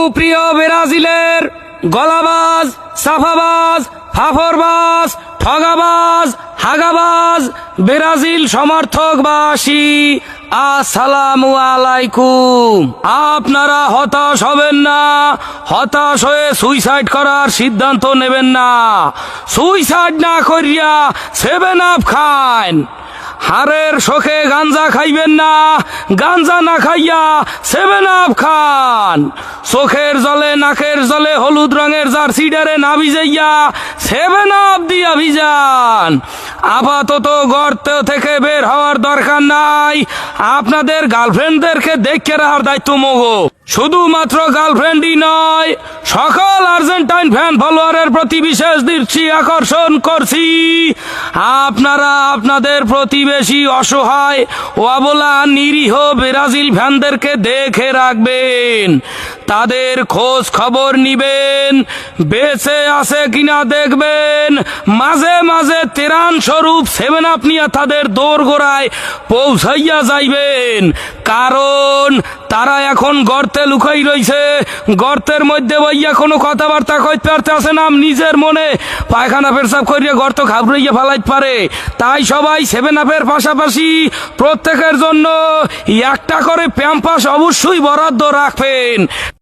সুপ্রিয় ব্রাজিলের গলাবাজ, সাফাবাজ, ফাফরবাজ, ঠগাবাজ, হাগাবাজ ব্রাজিল সমর্থকবাসী, আসসালামু আলাইকুম। আপনারা হতাশ হবেন না, হতাশ হয়ে সুইসাইড করার সিদ্ধান্ত নেবেন না। সুইসাইড না করিয়া 7 আপ খান। হারের শোকে গাঞ্জা খাইবেন না, গাঞ্জা না খাইয়া 7 আপ খান। চোখের জলে নাকের জলে হলুদ রঙের জার্সিডারে না ভিজাইয়া 7 আপ দিয়া ভিজান। আপাতত গর্ত থেকে বের হওয়ার দরকার নাই। আপনাদের গার্লফ্রেন্ডদেরকে দেখে রাখার দায়িত্ব মগো। শুধুমাত্র গার্লফ্রেন্ডই নয়, সকল আর্জেন্টাইন ফ্যান ফলোয়ারের প্রতি বিশেষ দৃষ্টি আকর্ষণ করছি। আপনারা আপনাদের প্রতিবেশী অসহায় ও অবলা নিরীহ ব্রাজিল ফ্যানদেরকে দেখে রাখবেন, তাদের খোঁজ খবর নিবেন, বেঁচে আছে কিনা দেখবেন, মাঝে মাঝে তেরান স্বরূপ 7 আপ নিয়ে তাদের দোরগোড়ায় পৌঁছাইয়া যাইবেন। কারণ তারা এখন গর্তে লুকাই রইছে। গর্তের মধ্যে বইয়া কোনো কথাবার্তা কইতে পারতেছে না, নিজের মনে পায়খানা পেশাব করিয়া গর্ত ঘাবড়াইয়া ফেলাইতে পারে। তাই সবাই 7 আপের পাশাপাশি প্রত্যেকের জন্য একটা করে প্যাম্পাস অবশ্যই বরাদ্দ রাখবেন।